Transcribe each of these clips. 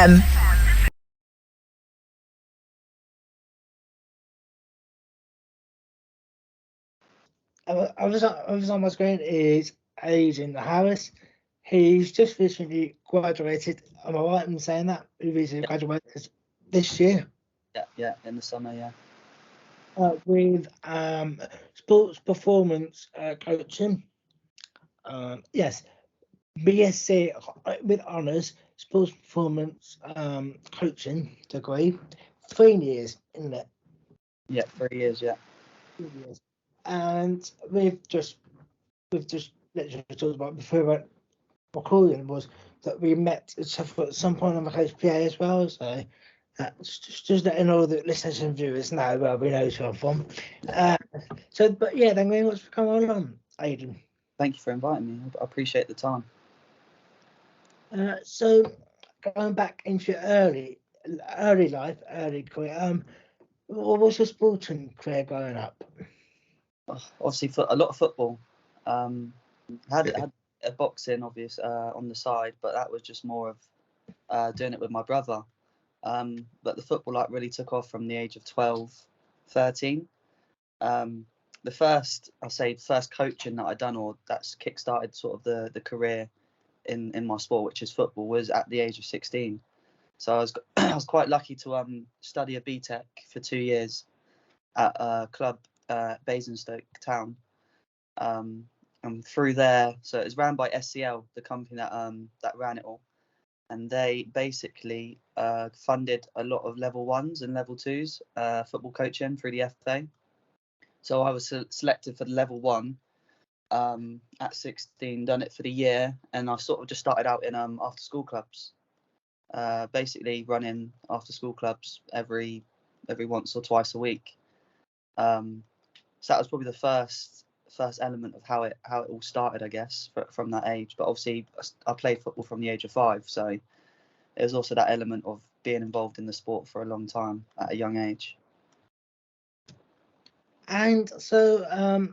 FM. I was on my screen is Aiden Harris. He's just recently graduated. Am I right in saying that? He recently graduated this year. Yeah, in the summer, yeah. With sports performance coaching. Yes, BSc with honours, sports performance coaching degree. 3 years, isn't it? Yeah, 3 years, yeah. 3 years. And we've just literally talked about before recording was that we met at some point on the HPA as well. So just letting all the listeners and viewers know where we know each other from. But yeah, thank you very much for coming on, Aiden. Thank you for inviting me. I appreciate the time. So going back into your early life, early career, what was your sporting career growing up? Obviously, a lot of football. Had a boxing, on the side, but that was just more of doing it with my brother. But the football really took off from the age of 12, 13. The first coaching that I done, or that's kick-started sort of the career in my sport, which is football, was at the age of 16. So I was quite lucky to study a BTEC for 2 years at a club, Basingstoke Town. And through there, so it was ran by SCL, the company that ran it all, and they basically funded a lot of level 1s and level 2s football coaching through the FA. So I was selected for the level 1 at 16, done it for the year, and I sort of just started out in after school clubs, basically running after school clubs every once or twice a week. So that was probably the first element of how it all started, I guess, from that age. But obviously I played football from the age of 5, so there's also that element of being involved in the sport for a long time at a young age. And so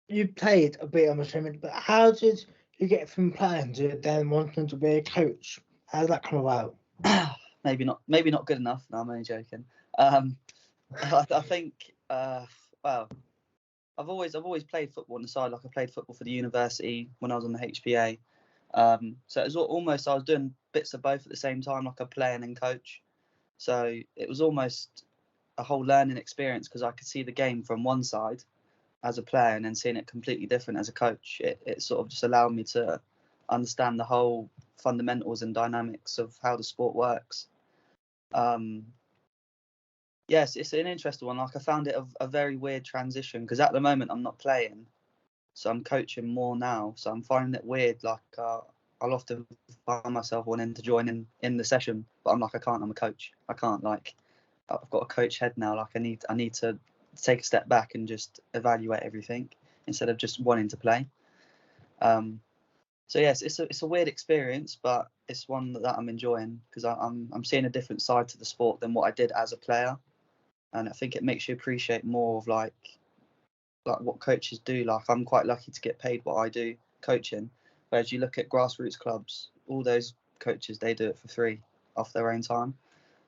you played a bit, I'm assuming, but how did you get from playing to then wanting to be a coach? How did that come about? Maybe not good enough. No, I'm only joking. I think well, I've always played football on the side. Like I played football for the university when I was on the HPA. So it was almost, I was doing bits of both at the same time, like I play and then coach. So it was almost a whole learning experience because I could see the game from one side as a player and then seeing it completely different as a coach. It sort of just allowed me to understand the whole fundamentals and dynamics of how the sport works. Yes, it's an interesting one. Like I found it a very weird transition because at the moment I'm not playing, so I'm coaching more now. So I'm finding it weird. Like I'll often find myself wanting to join in the session, but I'm like, I can't. I'm a coach. I can't. Like I've got a coach head now. Like I need to take a step back and just evaluate everything instead of just wanting to play. So yes, it's a weird experience, but it's one that I'm enjoying because I'm seeing a different side to the sport than what I did as a player, and I think it makes you appreciate more of like what coaches do. Like I'm quite lucky to get paid what I do coaching, whereas you look at grassroots clubs, all those coaches, they do it for free off their own time.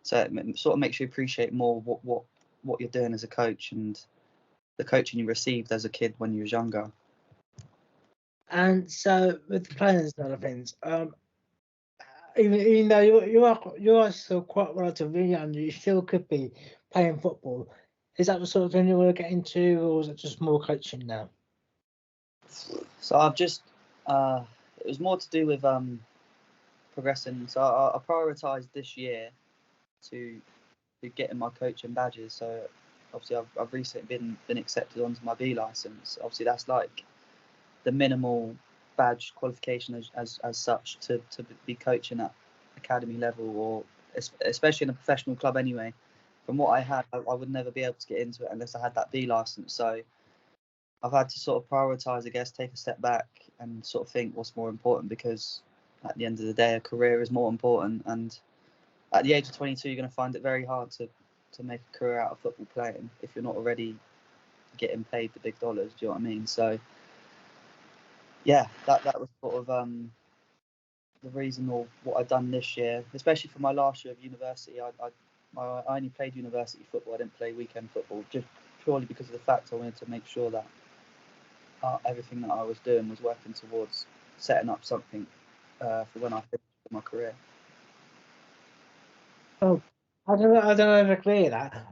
So it sort of makes you appreciate more what you're doing as a coach and the coaching you received as a kid when you was younger. And so with the playing side of things, even though you are still quite relatively young, you still could be playing football. Is that the sort of thing you want to get into, or is it just more coaching now? So I've just it was more to do with progressing. So I prioritised this year to getting my coaching badges. So obviously I've recently been accepted onto my B license. Obviously that's like the minimal badge qualification as such to be coaching at academy level, or especially in a professional club anyway. From what I had, I would never be able to get into it unless I had that B license. So I've had to sort of prioritise, I guess, take a step back and sort of think what's more important, because at the end of the day, a career is more important. And at the age of 22, you're going to find it very hard to make a career out of football playing if you're not already getting paid the big dollars. Do you know what I mean? So yeah, that was sort of reason or what I've done this year, especially for my last year of university. I only played university football. I didn't play weekend football, just purely because of the fact I wanted to make sure that everything that I was doing was working towards setting up something for when I finish my career. Oh, I don't know if I clear that.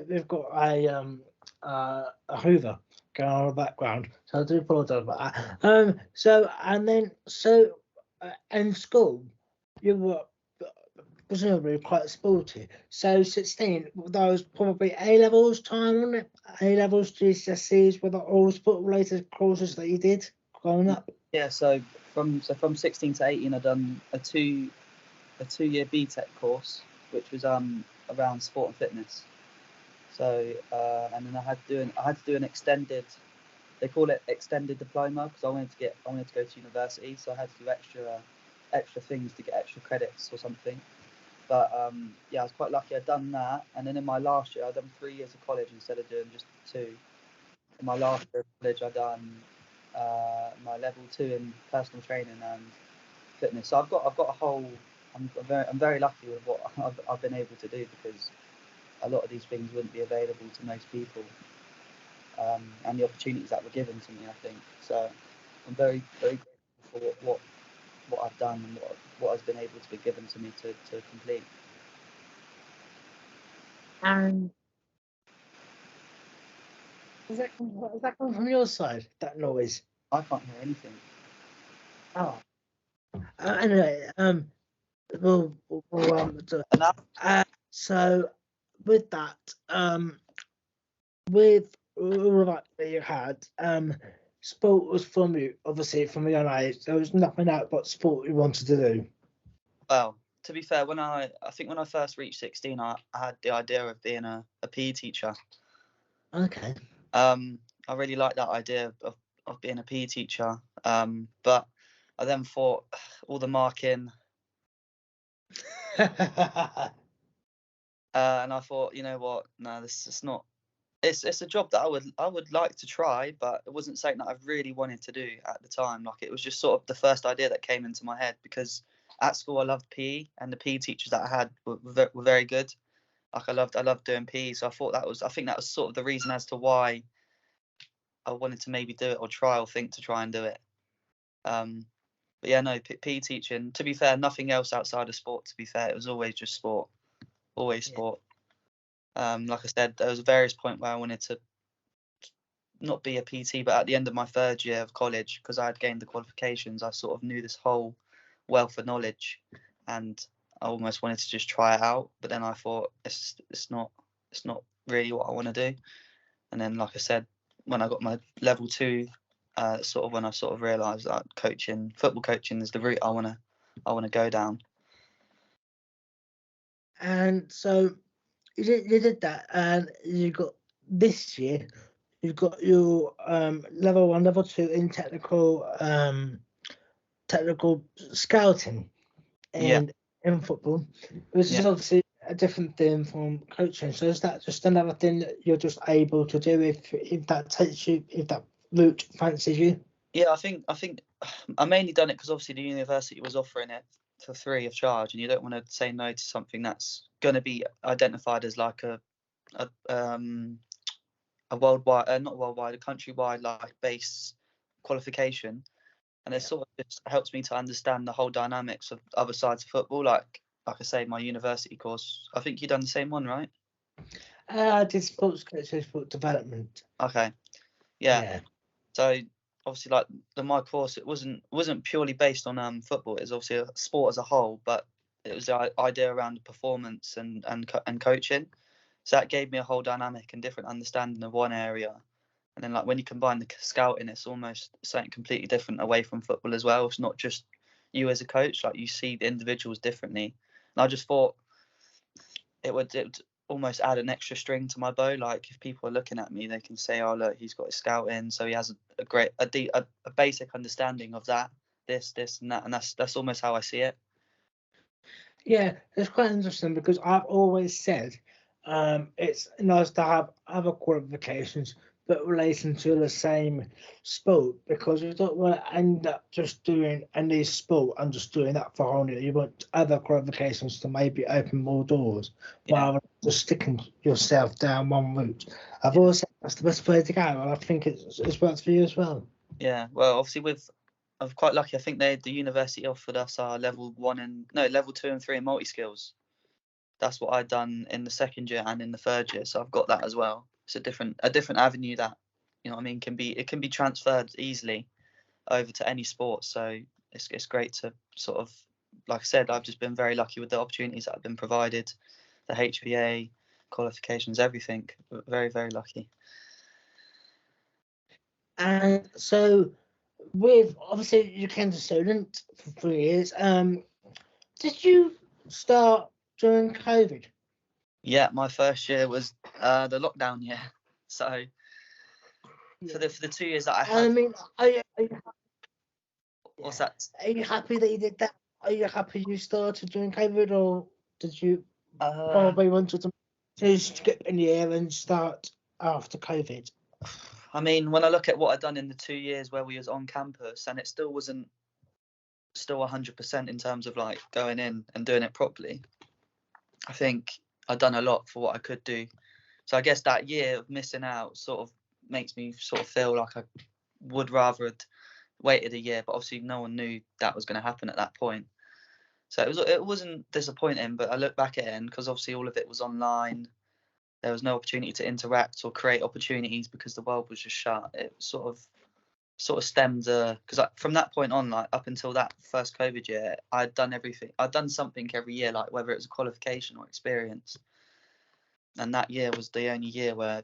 We've got a Hoover going on in the background, so I do apologise about that. In school, you were presumably quite sporty. So 16, that was probably A levels time, wasn't it? A levels, GCSEs, were the all sport related courses that you did growing up? Yeah, so from 16 to 18, I've done a 2-year BTEC course, which was around sport and fitness. So and then I had to do an extended, they call it extended diploma, because I wanted to go to university, so I had to do extra things to get extra credits or something. But yeah, I was quite lucky. I'd done that, and then in my last year, I'd done 3 years of college instead of doing just 2. In my last year of college, I'd done my level 2 in personal training and fitness. So I've got a whole. I'm very lucky with what I've been able to do, because a lot of these things wouldn't be available to most people, and the opportunities that were given to me, I think. So I'm very, very grateful for what I've done and what has been able to be given to me to complete. And does that come from your side, that noise? I can't hear anything. Oh. Anyway, so with that, with all of that you had, sport was from you, obviously from a young age. There was nothing out but sport you wanted to do. Well, to be fair, I think when I first reached 16, I had the idea of being a PE teacher. Okay. I really liked that idea of being a PE teacher. But I then thought all the marking, and I thought, you know what? No, this is not. It's a job that I would like to try, but it wasn't something that I really wanted to do at the time. Like, it was just sort of the first idea that came into my head, because at school I loved PE, and the PE teachers that I had were very good. Like, I loved doing PE, so I think that was sort of the reason as to why I wanted to maybe do it or think to try and do it. But yeah, no, PE teaching. To be fair, nothing else outside of sport. To be fair, it was always just sport, always sport. Like I said, there was a various point where I wanted to not be a PT, but at the end of my 3rd year of college, because I had gained the qualifications, I sort of knew this whole wealth of knowledge, and I almost wanted to just try it out. But then I thought it's not really what I want to do. And then, like I said, when I got my level 2, sort of when I sort of realised that football coaching is the route I want to go down. And so you did that, and you got this year. You've got your level 1, level 2 in technical scouting in football, which is obviously a different thing from coaching. So is that just another thing that you're just able to do if that takes you, if that route fancies you? Yeah, I think I mainly done it because obviously the university was offering it for free of charge, and you don't want to say no to something that's going to be identified as like a worldwide, not worldwide, a countrywide like base qualification, and it sort of just helps me to understand the whole dynamics of other sides of football. Like I say, my university course. I think you done the same one, right? I did sports coaching, sport development. Okay, yeah. So obviously, like my course, it wasn't purely based on football. It was obviously a sport as a whole, but it was the idea around performance and coaching. So that gave me a whole dynamic and different understanding of one area. And then, like, when you combine the scouting, it's almost something completely different away from football as well. It's not just you as a coach; like, you see the individuals differently. And I just thought it would almost add an extra string to my bow. Like, if people are looking at me, they can say, "Oh, look, he's got his scouting, so he has a basic understanding of that, this, and that." And that's almost how I see it. Yeah, it's quite interesting because I've always said it's nice to have other qualifications, but relating to the same sport, because you don't want to end up just doing any sport and just doing that for only. You want other qualifications to maybe open more doors rather than just sticking yourself down one route. I've always said that's the best way to go, and I think it's worked for you as well. Yeah, well, obviously I'm quite lucky. I think the university offered us our level 2 and 3 in multi-skills. That's what I'd done in the second year and in the third year, so I've got that as well. It's a different avenue that, you know what I mean, can be transferred easily over to any sport. So it's great to sort of, like I said, I've just been very lucky with the opportunities that have been provided, the HPA qualifications, everything. Very, very lucky. And so, with obviously you came to Solent for 3 years. Did you start during COVID? Yeah, my first year was the lockdown year. So for the 2 years that I had. I mean, What's that? Are you happy that you did that? Are you happy you started during COVID, or did you probably wanted to skip in the year and start after COVID? I mean, when I look at what I've done in the 2 years where we was on campus, and it still wasn't 100% in terms of like going in and doing it properly, I think I've done a lot for what I could do. So I guess that year of missing out sort of makes me sort of feel like I would rather have waited a year, but obviously no one knew that was going to happen at that point. So it wasn't disappointing, but I look back at it, because obviously all of it was online. There was no opportunity to interact or create opportunities because the world was just shut. It sort of stemmed because from that point on, like up until that first COVID year, I'd done everything. I'd done something every year, like whether it was a qualification or experience. And that year was the only year where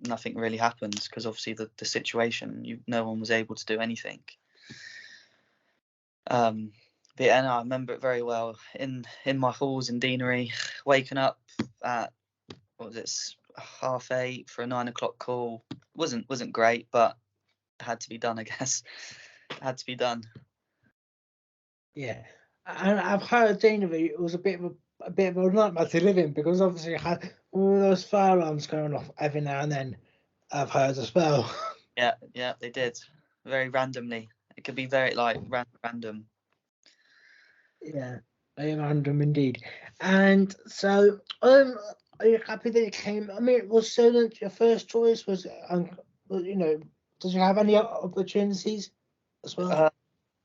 nothing really happened, because obviously the situation, no one was able to do anything. But yeah, no, I remember it very well. In my halls in Deanery, waking up at 8:30 for a 9 o'clock call. Wasn't great, but it had to be done, I guess. It had to be done. Yeah, and I've heard Deanery was a bit of a nightmare to live in, because obviously you had all those fire alarms going off every now and then. I've heard as well. Yeah, they did. Very randomly. It could be very like random. Yeah, very random indeed. And so, are you happy that it came? I mean, was Solent your first choice? Was did you have any opportunities as well?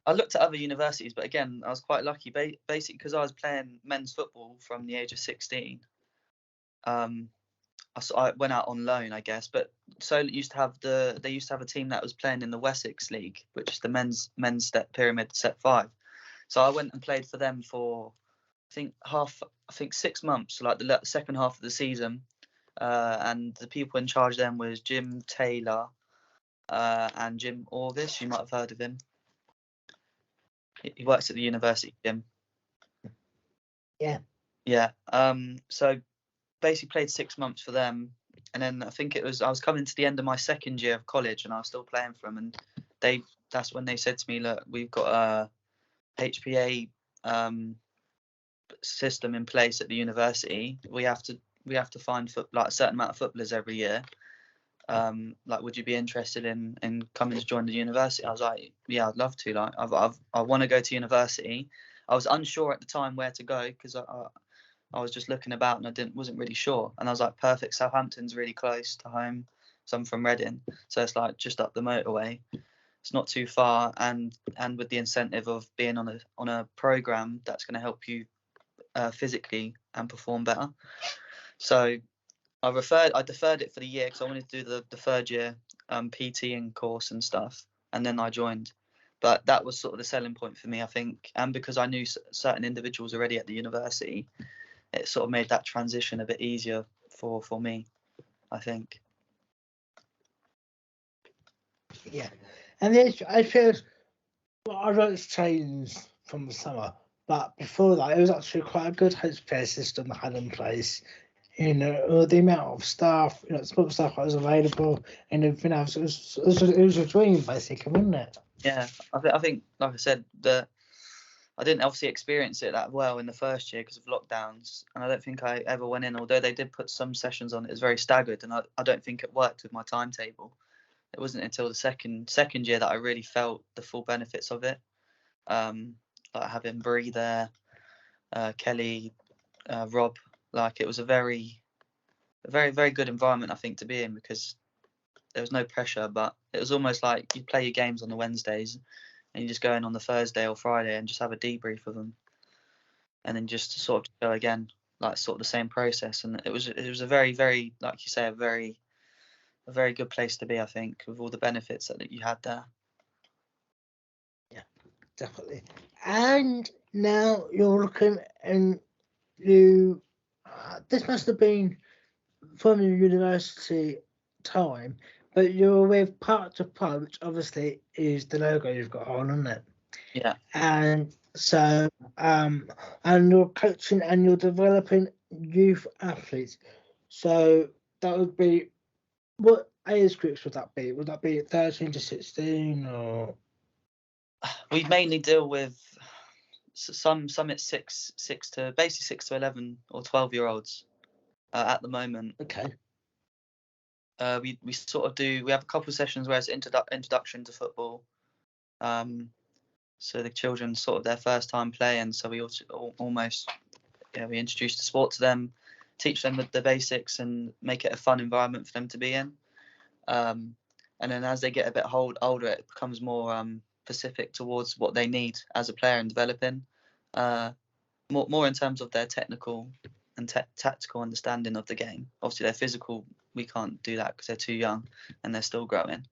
I looked at other universities, but again, I was quite lucky. Basically, because I was playing men's football from the age of 16. I went out on loan, I guess. But Solent used to have a team that was playing in the Wessex League, which is the men's step pyramid set 5. So I went and played for them for I think 6 months, like the second half of the season. And the people in charge then was Jim Taylor and Jim Orvis. You might have heard of him. He works at the university, Jim. Yeah. Yeah. So basically played 6 months for them, and then I think I was coming to the end of my second year of college, and I was still playing for them. And that's when they said to me, "Look, we've got a HPA system in place at the university. We have to find like a certain amount of footballers every year. Like, would you be interested in coming to join the university?" I was like, "Yeah, I'd love to. Like, I want to go to university." I was unsure at the time where to go, because I was just looking about and wasn't really sure. And I was like, perfect. Southampton's really close to home. So I'm from Reading, so it's like just up the motorway. It's not too far, and with the incentive of being on a program that's going to help you physically and perform better. So I deferred it for the year because I wanted to do the third year PTing course and stuff, and then I joined. But that was sort of the selling point for me, I think, and because I knew certain individuals already at the university, it sort of made that transition a bit easier for me, I think. Yeah, and I feel, well, I know it's changed from the summer, but before that, it was actually quite a good HPA system that had in place. The amount of staff, support staff that was available and everything else. It was a dream, basically, wasn't it? Yeah, I think, like I said, the I didn't obviously experience it that well in the first year because of lockdowns, and I don't think I ever went in. Although they did put some sessions on, it was very staggered, and I don't think it worked with my timetable. It wasn't until the second year that I really felt the full benefits of it. Like having Bree there, Kelly, Rob. Like it was a very very good environment, I think, to be in, because there was no pressure, but it was almost like you play your games on the Wednesdays and you just go in on the Thursday or Friday and just have a debrief of them, and then just sort of go again, like sort of the same process. And it was a very, like you say, a very good place to be, I think, with all the benefits that you had there. Yeah, definitely. And now you're looking, and you this must have been from your university time, but you're with Part to Part, which obviously is the logo you've got on, isn't it? Yeah. And so, and you're coaching and you're developing youth athletes. So that would be, what age groups would that be? Would that be 13 to 16 or? We mainly deal with some it's six to basically 6 to 11 or 12-year-olds at the moment. Okay. We sort of we have a couple of sessions where it's introduction to football. So the children sort of their first time playing, so we also almost we introduce the sport to them, teach them the basics, and make it a fun environment for them to be in. And then as they get a bit older, it becomes more specific towards what they need as a player and developing, more in terms of their technical and tactical understanding of the game. Obviously, their physical, we can't do that because they're too young and they're still growing.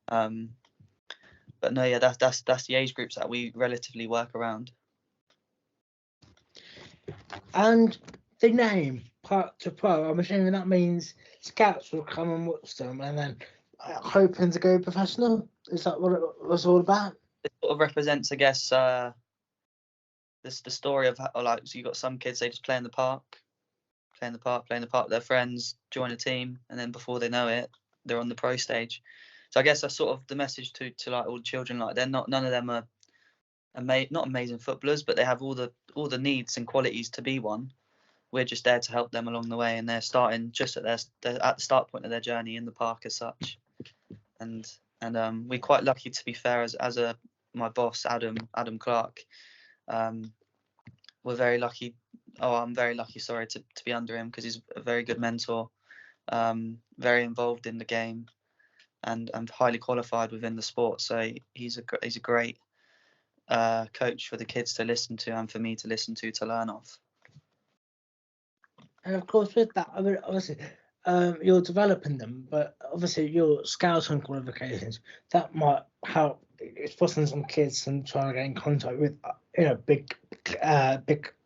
But no, yeah, that's the age groups that we relatively work around. And the name Part to Pro, I'm assuming that means scouts will come and watch them, and then hoping to go professional. Is that what it was all about? It sort of represents, I guess, the story of how, like, so you got some kids, they just play in the park with their friends, join a team, and then before they know it, they're on the pro stage. So I guess that's sort of the message to like all the children. Like none of them are not amazing footballers, but they have all the needs and qualities to be one. We're just there to help them along the way, and they're starting just at the start point of their journey in the park as such. And we're quite lucky, to be fair, as my boss Adam Clark. We're very lucky. Oh, I'm very lucky. Sorry to be under him, because he's a very good mentor, very involved in the game, and highly qualified within the sport. So he's a great coach for the kids to listen to, and for me to listen to learn off. And of course, with that, I mean, obviously, you're developing them, but obviously your scouting qualifications, that might help spotting some kids and trying to get in contact with big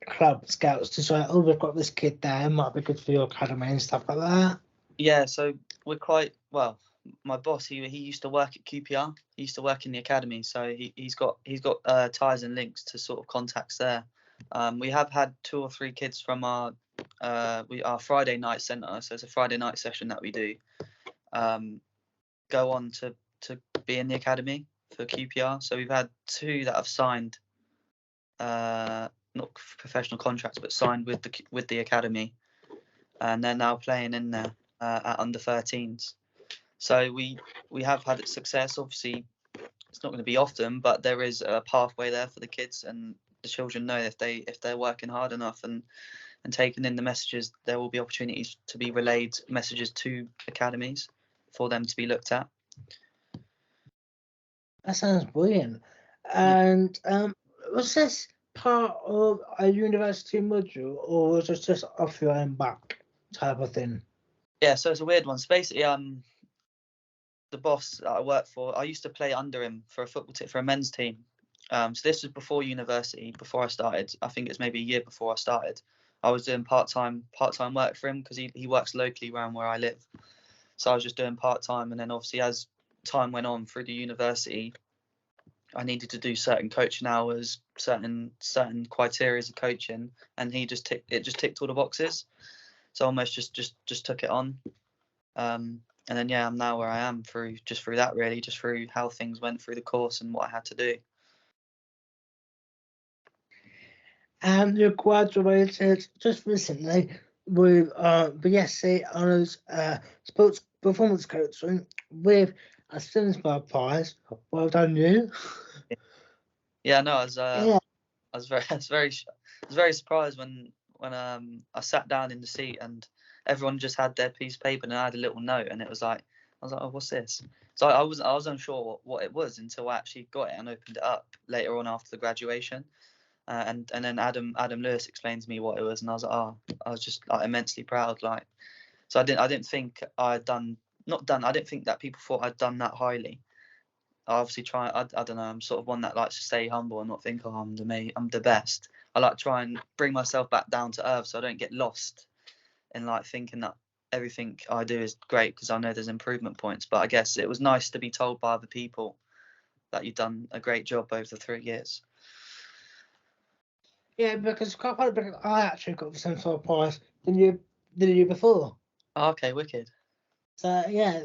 club scouts to say, oh, we've got this kid there, it might be good for your academy and stuff like that. Yeah, so we're quite well. My boss, he used to work at QPR. He used to work in the academy, so he's got ties and links to sort of contacts there. We have had 2 or 3 kids from our Friday night centre, so it's a Friday night session that we do, go on to be in the academy for QPR. So we've had 2 that have signed, not professional contracts, but signed with the academy, and they're now playing in there at under 13s. So we have had success. Obviously, it's not going to be often, but there is a pathway there for the kids, and the children know if they're working hard enough and taking in the messages, there will be opportunities to be relayed messages to academies for them to be looked at. That sounds brilliant. And was this part of a university module, or was it just off your own back type of thing? Yeah, so it's a weird one. So basically, the boss that I work for, I used to play under him for a men's team. So this was before university, before I started. I think it's maybe a year before I started. I was doing part-time work for him, because he works locally around where I live. So I was just doing part-time, and then obviously as time went on through the university, I needed to do certain coaching hours, certain criteria of coaching, and he just ticked all the boxes. So I almost just took it on. And then I'm now where I am through that, really, just through how things went through the course and what I had to do. And you graduated just recently with BSc Honours Sports Performance Coaching with a Sinsbar Prize. Well done, you. Yeah, no, Yeah. I was very, I was very surprised when I sat down in the seat and everyone just had their piece of paper and I had a little note and it was like, I was like, oh, what's this? So I was unsure what it was until I actually got it and opened it up later on after the graduation. And then Adam Lewis explained to me what it was, and I was like, oh, I was just like immensely proud. Like, so I didn't think I'd done not done. I didn't think that people thought I'd done that highly. I obviously try. I don't know. I'm sort of one that likes to stay humble and not think, oh, I'm the best. I like to try and bring myself back down to earth so I don't get lost in like thinking that everything I do is great because I know there's improvement points. But I guess it was nice to be told by other people that you've done a great job over the 3 years. Yeah, because I actually got the Sinsbar Prize the year before. Oh, okay, wicked. So yeah,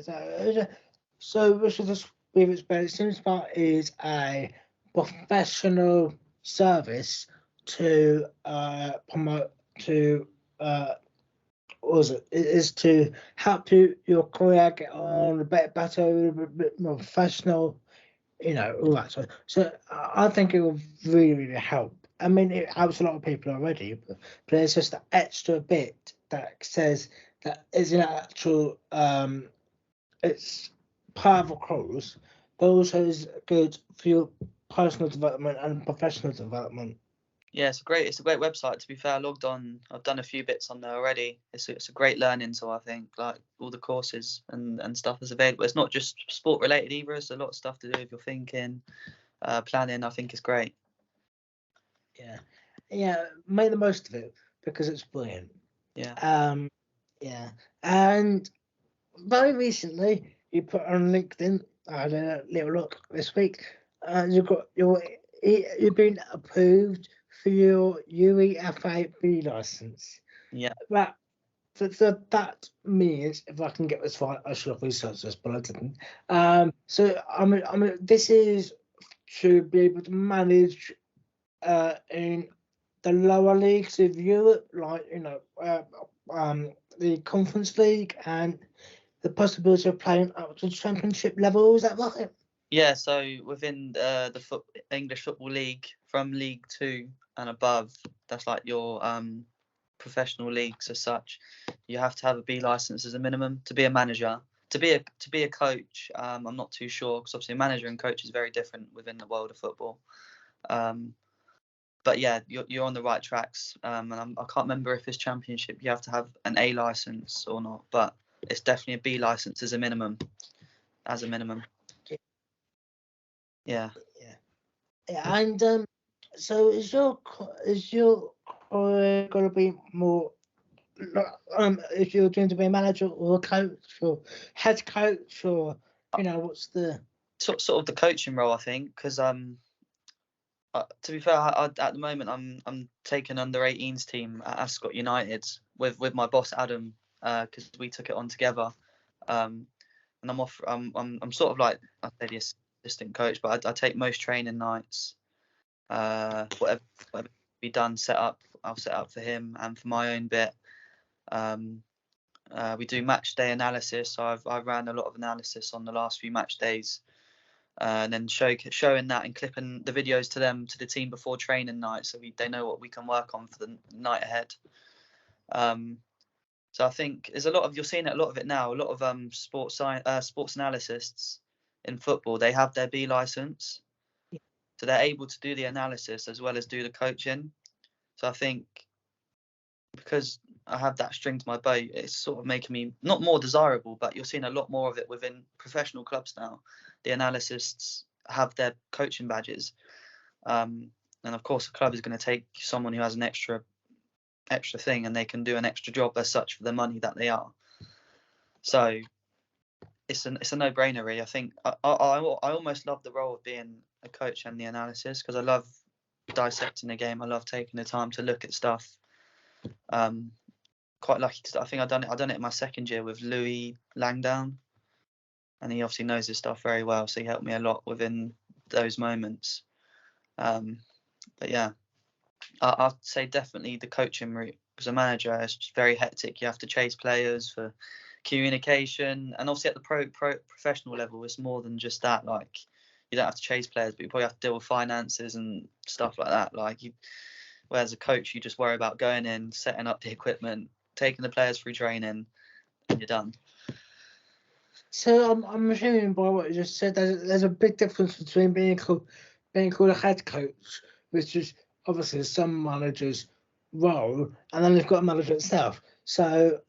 so we should just leave it but Sinsbar is a professional service to promote to what was it? It is to help your career get on a bit better, a bit more professional, all that sort. So I think it will really, really help. I mean, it helps a lot of people already, but there's just that extra bit that says that is an actual, it's part of a course, but also is good for your personal development and professional development. Yeah, it's a great website. To be fair, I logged on. I've done a few bits on there already. It's a great learning tool. I think like all the courses and stuff is available. It's not just sport related either. It's a lot of stuff to do with your thinking, planning. I think is great. Yeah, yeah, make the most of it because it's brilliant. Yeah. Yeah, and very recently you put on LinkedIn. I had a little look this week. You've been approved for your UEFA license. Yeah. That so that means if I can get this right, I should have researched this, but I didn't. So I mean, this is to be able to manage in the lower leagues of Europe, like the Conference League and the possibility of playing up to championship level. Is that right? Yeah. So within the English Football League, from League Two and above, that's like your professional leagues as such. You have to have a B license as a minimum to be a manager. To be a coach, I'm not too sure because obviously a manager and coach is very different within the world of football. But yeah, you're on the right tracks. And I can't remember if it's championship you have to have an A license or not, but it's definitely a B license as a minimum. As a minimum. Yeah. Yeah. Yeah, and so is your career going to be more if you're going to be a manager or a coach or head coach or what's the Sort of the coaching role, I think, because to be fair, at the moment I'm taking under 18s team at Ascot United with my boss Adam, because we took it on together, and I'm sort of like I say the assistant coach, but I take most training nights, whatever be done I'll set up for him and for my own bit. We do match day analysis, so I've ran a lot of analysis on the last few match days. And then showing that and clipping the videos to the team before training night, so they know what we can work on for the night ahead. So I think there's you're seeing a lot of it now. A lot of sports analysts in football, they have their B license, so they're able to do the analysis as well as do the coaching. So I think because I have that string to my bow, it's sort of making me not more desirable, but you're seeing a lot more of it within professional clubs now. The analysts have their coaching badges, and of course, the club is going to take someone who has an extra thing, and they can do an extra job as such for the money that they are. So it's a no-brainer, really. I think I almost love the role of being a coach and the analysis because I love dissecting the game. I love taking the time to look at stuff. Quite lucky because I think I done it in my second year with Louis Langdown, and he obviously knows his stuff very well, so he helped me a lot within those moments. But yeah. I'd say definitely the coaching route. As a manager, it's just very hectic. You have to chase players for communication, and obviously at the pro professional level, it's more than just that. Like, you don't have to chase players, but you probably have to deal with finances and stuff like that. Whereas a coach, you just worry about going in, setting up the equipment, taking the players through training, and you're done. So I'm assuming by what you just said, there's a big difference between being called a head coach, which is obviously some managers' role, and then you've got a manager itself. So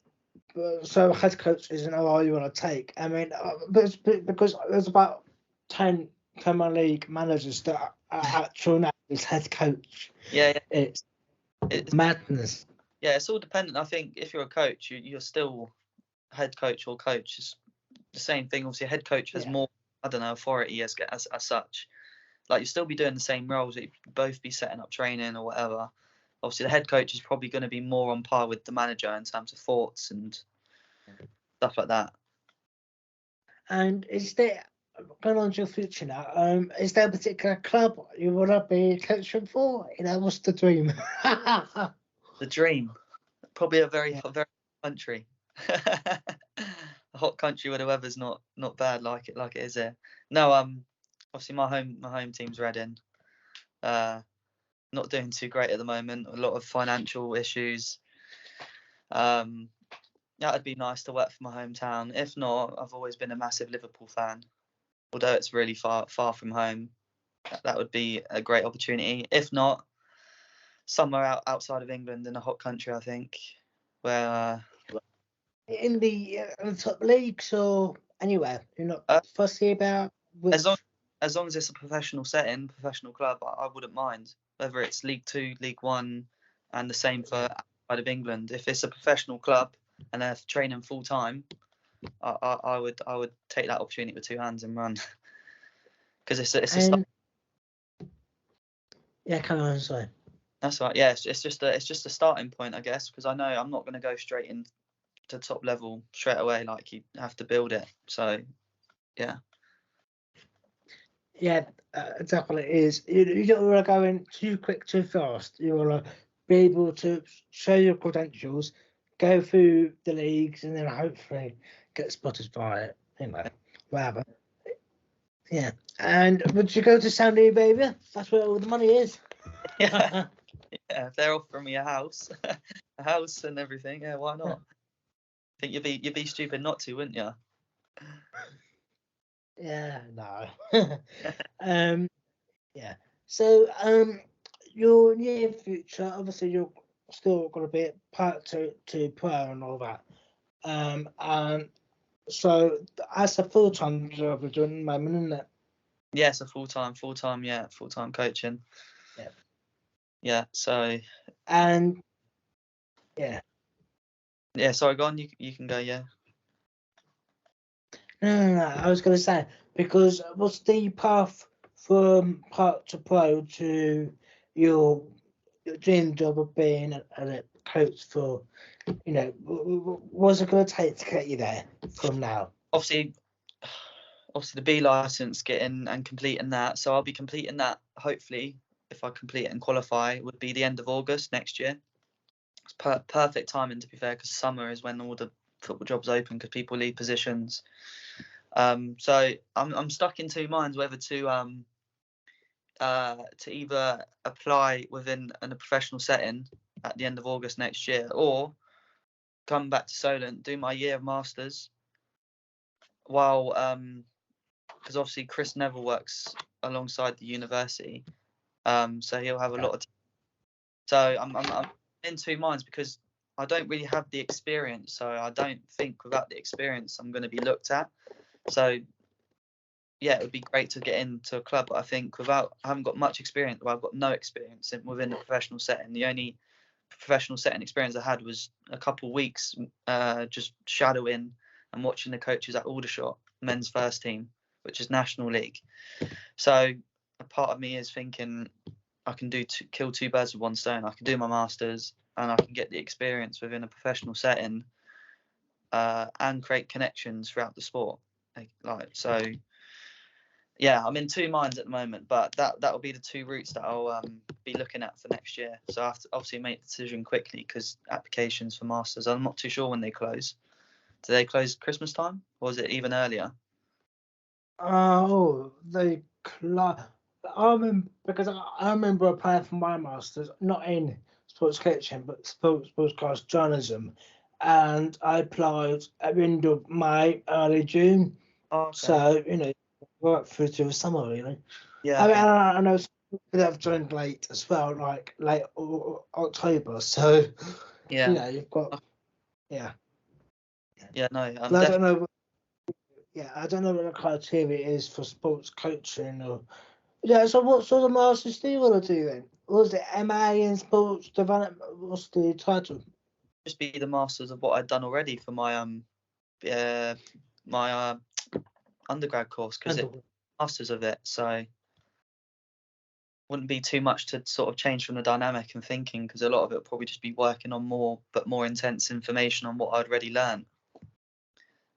a head coach isn't a role you want to take. I mean, because there's about 10 Premier League managers that are actual now as head coach. Yeah, It's madness. Yeah, it's all dependent. I think if you're a coach, you're still head coach or coach. It's the same thing. Obviously, a head coach has more, I don't know, authority as such. Like, you still be doing the same roles. You'd both be setting up training or whatever. Obviously, the head coach is probably going to be more on par with the manager in terms of thoughts and stuff like that. And is there, going on to your future now, is there a particular club you want to be coaching for? You know, what's the dream? The dream, probably a very hot country. A hot country where the weather's not bad like it is here. No, obviously my home team's Reading. Not doing too great at the moment. A lot of financial issues. That'd be nice to work for my hometown. If not, I've always been a massive Liverpool fan. Although it's really far from home, that would be a great opportunity. If not, somewhere outside of England in a hot country, I think, where in the top leagues or anywhere you're not fussy about. As long as it's a professional setting, professional club, I wouldn't mind. Whether it's League 2, League 1, and the same for outside of England. If it's a professional club and they're training full time, I would take that opportunity with two hands and run. Because it's a yeah, come on, sorry. That's right. Yeah, it's just a starting point, I guess. Because I know I'm not going to go straight into top level straight away. Like, you have to build it. So, yeah. Yeah, exactly. It is. You don't want to go in too quick, too fast. You want to be able to show your credentials, go through the leagues, and then hopefully get spotted by it. Anyway, whatever. Yeah. And would you go to Saudi Arabia? That's where all the money is. Yeah. Yeah. If they're offering me a house and everything, yeah, why not? I think you'd be stupid not to, wouldn't you? Yeah, no. Yeah. So, your near future, obviously, you're still going to be part to pro and all that. And so that's a full-time job you're doing at the moment, isn't it? Yeah, it's a full-time, yeah, full-time coaching. Yeah. Yeah. So. And yeah. Yeah. Sorry, go on. You can go. Yeah. No. I was going to say, because what's the path from part to pro to your dream job of being a coach for, you know, what's it going to take to get you there from now? Obviously the B license, getting and completing that. So I'll be completing that, hopefully, if I complete it and qualify, would be the end of August next year. It's perfect timing, to be fair, because summer is when all the football jobs open because people leave positions. So I'm stuck in two minds whether to either apply within a professional setting at the end of August next year, or come back to Solent, do my year of masters, while because obviously Chris Neville works alongside the university, so he'll have a lot of so I'm in two minds, because I don't really have the experience, so I don't think without the experience I'm going to be looked at. So yeah, it would be great to get into a club, but I think I haven't got much experience. Well, I've got no experience within the professional setting. The only professional setting experience I had was a couple of weeks just shadowing and watching the coaches at Aldershot men's first team, which is National League. So a part of me is thinking I can kill two birds with one stone. I can do my masters and I can get the experience within a professional setting and create connections throughout the sport. So Yeah, I'm in two minds at the moment, but that will be the two routes that I'll be looking at for next year. So I have to obviously make the decision quickly because applications for masters, I'm not too sure when they close. Do they close Christmas time, or is it even earlier? They I remember because I remember applying for my masters, not in sports coaching, but sportscast journalism, and I applied at the end of May, early June. Oh, okay. So work through to the summer really. Yeah. I mean, I know some people have joined late as well, like late October. So Yeah. you've got Yeah. No, But I don't know. I don't know what the criteria is for sports coaching or. Yeah, so what sort of masters do you want to do then? Was it MA in sports development? What's the title? just be the masters of what I'd done already for my undergrad course, because it's masters of it, so wouldn't be too much to sort of change from the dynamic and thinking, because a lot of it would probably just be working on more intense information on what I'd already learned.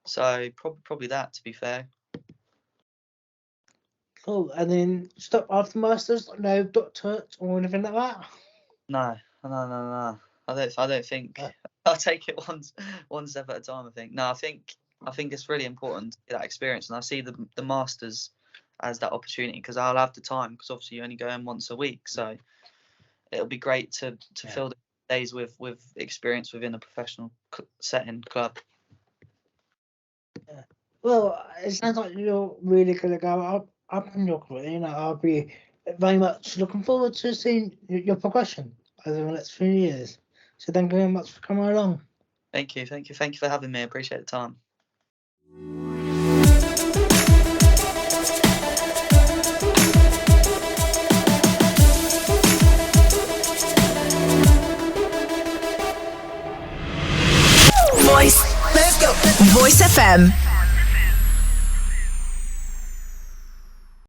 So probably that, to be fair. Cool. And then stop after masters, no doctorate or anything like that. No. I don't think. I'll take it one step at a time. I think. No, I think it's really important to get that experience, and I see the masters as that opportunity, because I'll have the time, because obviously you only go in once a week, so it'll be great to fill the days with experience within a professional setting club. Yeah. Well, it sounds like you're really going to go up in your career. I'll be very much looking forward to seeing your progression over the next few years. So thank you very much for coming along. Thank you for having me. I appreciate the time. Voice. Let's go. Voice FM.